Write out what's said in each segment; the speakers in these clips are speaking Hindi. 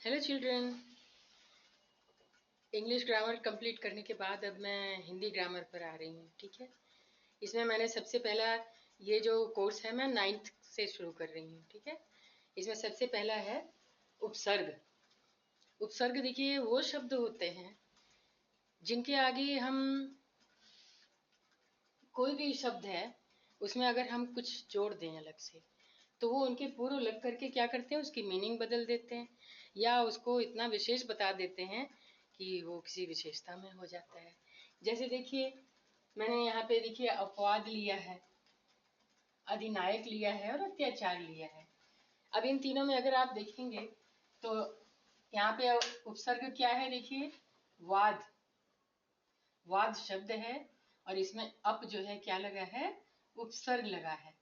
Hello children. English grammar complete करने के बाद अब मैं हिंदी ग्रामर पर आ रही हूँ। ठीक है, इसमें मैंने सबसे पहला ये जो कोर्स है मैं 9th से शुरू कर रही हूँ। ठीक है, इसमें सबसे पहला है उपसर्ग। उपसर्ग देखिए वो शब्द होते हैं जिनके आगे हम कोई भी शब्द है उसमें अगर हम कुछ जोड़ दें अलग से तो वो उनके पूर्व लग करके क्या करते हैं, उसकी मीनिंग बदल देते हैं या उसको इतना विशेष बता देते हैं कि वो किसी विशेषता में हो जाता है। जैसे देखिए मैंने यहाँ पे देखिए अपवाद लिया है, अधिनायक लिया है और अत्याचार लिया है। अब इन तीनों में अगर आप देखेंगे तो यहाँ पे उपसर्ग क्या है, देखिए वाद। वाद शब्द है और इसमें अप जो है क्या लगा है, उपसर्ग लगा है।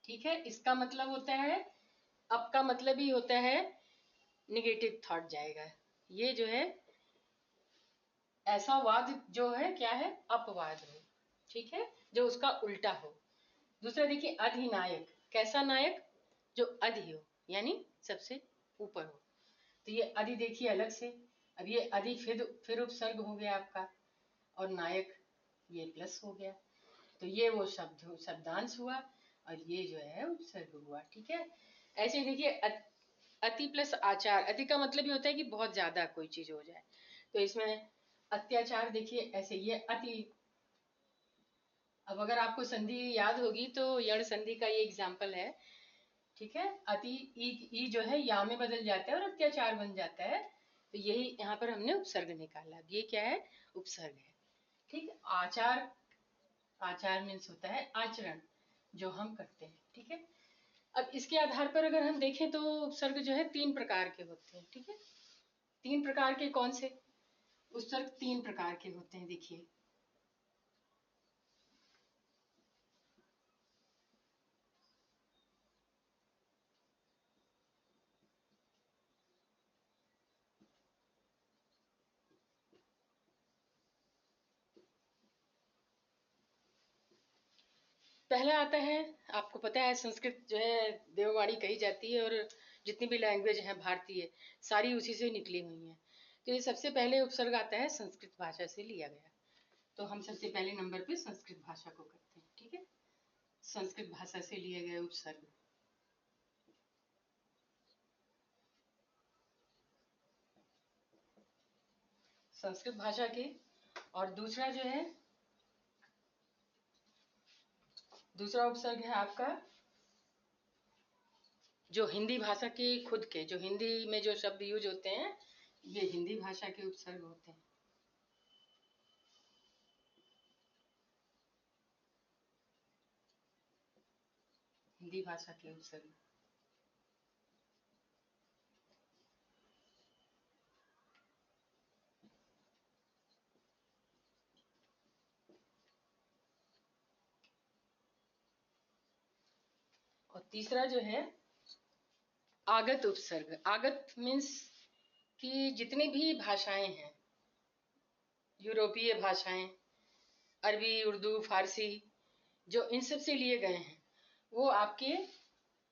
ठीक है, इसका मतलब होता है, अप का मतलब ही होता है निगेटिव थॉट जाएगा। ये जो है ऐसा वाद जो है क्या है, अपवाद हो। ठीक है, जो उसका उल्टा हो। दूसरा देखिए अधिनायक, कैसा नायक, जो अधि हो यानी सबसे ऊपर हो। तो ये अधि देखिए अलग से, अब ये अधि फिर उपसर्ग हो गया आपका, और नायक ये प्लस हो गया। तो ये वो शब्दांश हुआ और ये जो है उपसर्ग हुआ। ठीक है, ऐसे देखिए अति प्लस आचार, अति का मतलब ये होता है कि बहुत ज्यादा कोई चीज हो जाए। तो इसमें अत्याचार देखिए ऐसे, ये अति। अब अगर आपको संधि याद होगी तो यण संधि का ये एग्जाम्पल है। ठीक है, अति ई जो है या में बदल जाता है और अत्याचार बन जाता है। तो यही यहाँ पर हमने उपसर्ग निकाला। ये क्या है, उपसर्ग है। ठीक है, आचार, आचार मीन्स होता है आचरण जो हम करते हैं। ठीक है, अब इसके आधार पर अगर हम देखें तो उपसर्ग जो है 3 प्रकार के होते हैं। ठीक है, 3 प्रकार के कौन से उपसर्ग, 3 प्रकार के होते हैं देखिए। पहला आता है, आपको पता है संस्कृत जो है देववाणी कही जाती है और जितनी भी लैंग्वेज है भारतीय सारी उसी से निकली हुई हैं। तो ये सबसे पहले उपसर्ग आता है संस्कृत भाषा से लिया गया। तो हम सबसे पहले नंबर पे संस्कृत भाषा को करते हैं। ठीक है, संस्कृत भाषा से लिए गए उपसर्ग। संस्कृत भाषा के, और दूसरा जो है, दूसरा उपसर्ग है आपका जो हिंदी भाषा के खुद के, जो हिंदी में जो शब्द यूज होते हैं ये हिंदी भाषा के उपसर्ग होते हैं। हिंदी भाषा के उपसर्ग। और तीसरा जो है आगत उपसर्ग। आगत मीन्स कि जितनी भी भाषाएं हैं, यूरोपीय भाषाएं, अरबी, उर्दू, फारसी, जो इन सब से लिए गए हैं वो आपके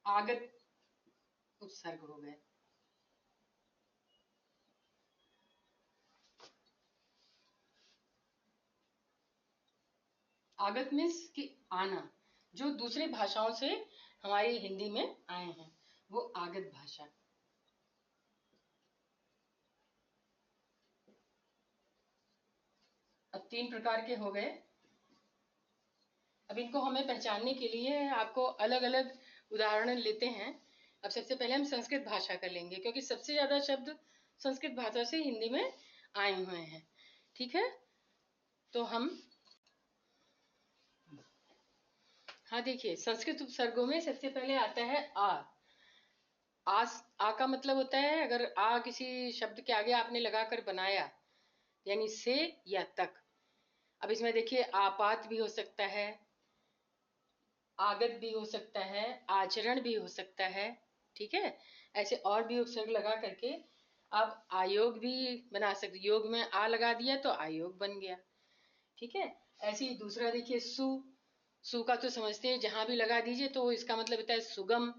आगत उपसर्ग हो गए। आगत मीन्स कि आना, जो दूसरी भाषाओं से हमारी हिंदी में आए हैं वो आगत भाषा। अब 3 प्रकार के हो गए। अब इनको हमें पहचानने के लिए आपको अलग अलग उदाहरण लेते हैं। अब सबसे पहले हम संस्कृत भाषा का लेंगे क्योंकि सबसे ज्यादा शब्द संस्कृत भाषा से हिंदी में आए हुए हैं। ठीक है, तो हम, हाँ देखिए संस्कृत उपसर्गों में सबसे पहले आता है आ। आ का मतलब होता है, अगर आ किसी शब्द के आगे आपने लगाकर बनाया यानी से या तक। अब इसमें देखिए आपात भी हो सकता है, आगत भी हो सकता है, आचरण भी हो सकता है। ठीक है, ऐसे और भी उपसर्ग लगा करके आप आयोग भी बना सकते। योग में आ लगा दिया तो आयोग बन गया। ठीक है, ऐसे ही दूसरा देखिए सु। सु का तो समझते हैं, जहां भी लगा दीजिए तो इसका मतलब होता है सुगम,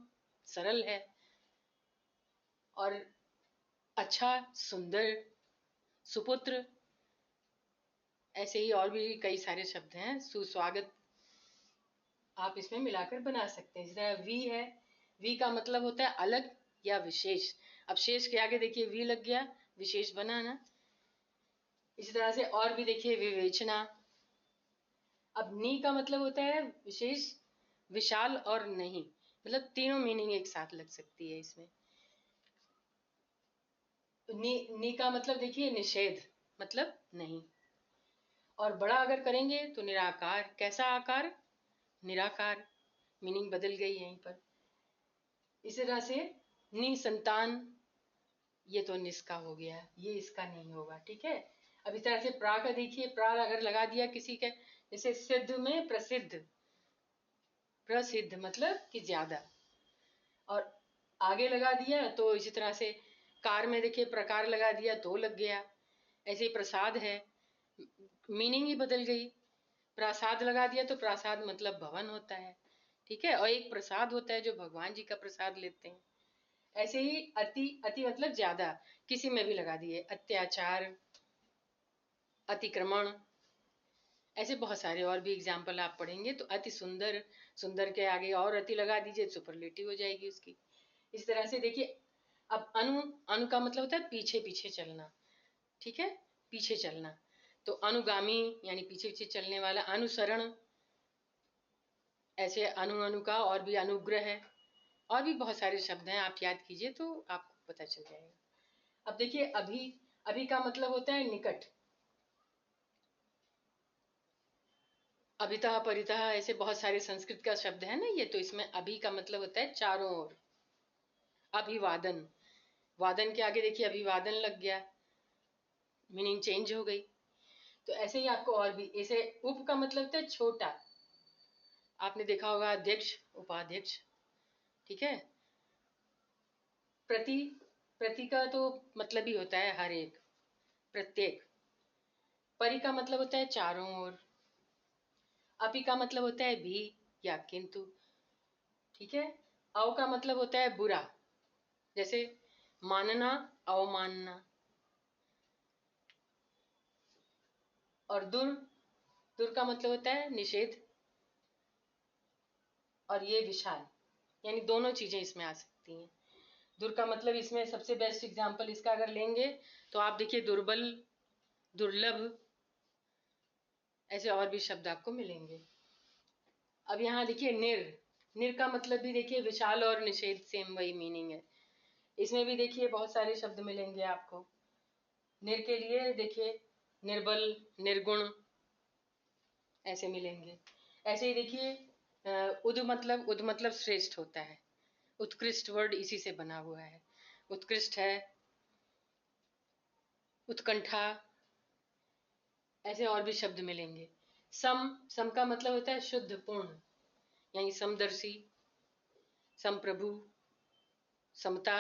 सरल है। और अच्छा, सुंदर, सुपुत्र, ऐसे ही और भी कई सारे शब्द हैं। सुस्वागत आप इसमें मिलाकर बना सकते हैं। जैसे वी है, वी का मतलब होता है अलग या विशेष। अब शेष के आगे देखिए वी लग गया, विशेष बना ना। इसी तरह से और भी देखिए विवेचना। अब नी का मतलब होता है विशेष, विशाल और नहीं, मतलब तीनों मीनिंग एक साथ लग सकती है इसमें। नी का मतलब देखिए निषेध, मतलब नहीं। और बड़ा अगर करेंगे तो निराकार। कैसा आकार? निराकार। मीनिंग बदल गई यहीं पर। इसी तरह से निसंतान, ये तो निष्का हो गया, ये इसका नहीं होगा, ठीक है। अब इस तरह से प्रा का देखिए, प्रा अगर लगा दिया किसी के, जैसे सिद्ध में प्रसिद्ध, प्रसिद्ध मतलब कि ज्यादा, और आगे लगा दिया तो इसी तरह से कार में देखिए प्रकार लगा दिया तो लग गया। ऐसे ही प्रसाद है, मीनिंग ही बदल गई। प्रसाद लगा दिया तो प्रसाद मतलब भवन होता है, ठीक है। और एक प्रसाद होता है जो भगवान जी का प्रसाद लेते हैं। ऐसे ही अति, अति मतलब ज्यादा, किसी में भी लगा दिए। अत्याचार, अतिक्रमण, ऐसे बहुत सारे और भी एग्जाम्पल आप पढ़ेंगे। तो अति सुंदर, सुंदर के आगे और अति लगा दीजिए, सुपरलेटिव हो जाएगी उसकी। इस तरह से देखिए। अब अनु, अनु का मतलब होता है पीछे पीछे चलना, ठीक है, पीछे चलना। तो अनुगामी यानी पीछे पीछे चलने वाला। अनुसरण, ऐसे अनु, अनु का और भी अनुग्रह है। और भी बहुत सारे शब्द हैं, आप याद कीजिए तो आपको पता चल जाएगा। अब देखिए अभी, अभी का मतलब होता है निकट। अभितः, परितः, ऐसे बहुत सारे संस्कृत का शब्द है ना ये। तो इसमें अभी का मतलब होता है चारों ओर। अभिवादन, वादन के आगे देखिए अभिवादन लग गया, मीनिंग चेंज हो गई। तो ऐसे ही आपको और भी, ऐसे उप का मतलब होता है छोटा। आपने देखा होगा अध्यक्ष, उपाध्यक्ष, ठीक है। प्रति, प्रति का तो मतलब ही होता है हर एक, प्रत्येक। परि का मतलब होता है चारों ओर। अपि का मतलब होता है भी या किंतु, ठीक है। अव का मतलब होता है बुरा, जैसे मानना, अवमानना। और दुर, दुर का मतलब होता है निषेध। और ये विशाल, यानी दोनों चीजें इसमें आ सकती हैं। दुर का मतलब इसमें सबसे बेस्ट एग्जांपल इसका अगर लेंगे तो आप देखिए दुर्बल, दुर्लभ, ऐसे और भी शब्द आपको मिलेंगे। अब यहाँ देखिए निर, निर का मतलब भी देखिए विशाल और निषेध, सेम वही मीनिंग है। इसमें भी देखिए बहुत सारे शब्द मिलेंगे आपको। निर के लिए देखिए निर्बल, निर्गुण, ऐसे मिलेंगे। ऐसे ही देखिए उद मतलब, उद मतलब श्रेष्ठ होता है। उत्कृष्ट वर्ड इसी से बना हुआ है, उत्कृष्ट है। उत्कंठा, ऐसे और भी शब्द मिलेंगे। सम, सम का मतलब होता है शुद्ध, पूर्ण, यानी समदर्शी, समप्रभु, समता,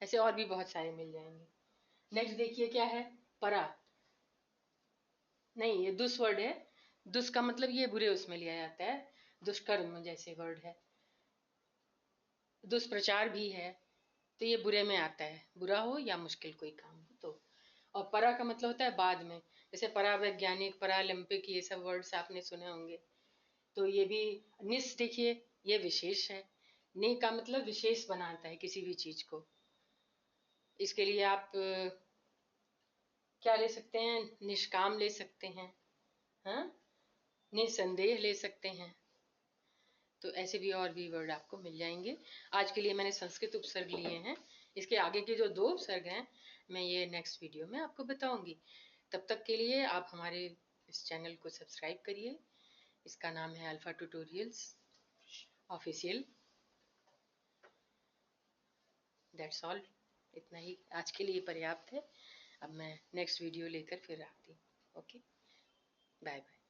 ऐसे और भी बहुत सारे मिल जाएंगे। नेक्स्ट देखिए क्या है, परा। नहीं, ये दुष् वर्ड है। दुष् का मतलब ये बुरे उसमें लिया जाता है, दुष्कर्म जैसे वर्ड है। दुष्प्रचार भी है, तो ये बुरे में आता है, बुरा हो या मुश्किल कोई काम हो तो। और परा का मतलब होता है बाद में, जैसे परावैज्ञानिक, परालंपिक, ये सब वर्ड्स आपने सुने होंगे। तो ये भी। निस देखिए ये विशेष है। नि का मतलब विशेष बनाता है किसी भी चीज को। इसके लिए आप क्या ले सकते हैं, निष्काम ले सकते हैं, हाँ, निसंदेह ले सकते हैं। तो ऐसे भी और भी वर्ड आपको मिल जाएंगे। आज के लिए मैंने संस्कृत उपसर्ग लिए हैं। इसके आगे के जो 2 उपसर्ग हैं मैं ये नेक्स्ट वीडियो में आपको बताऊंगी। तब तक के लिए आप हमारे इस चैनल को सब्सक्राइब करिए। इसका नाम है alpha tutorials official. That's all, इतना ही आज के लिए पर्याप्त है। अब मैं नेक्स्ट वीडियो लेकर फिर आती हूँ। Okay, bye bye.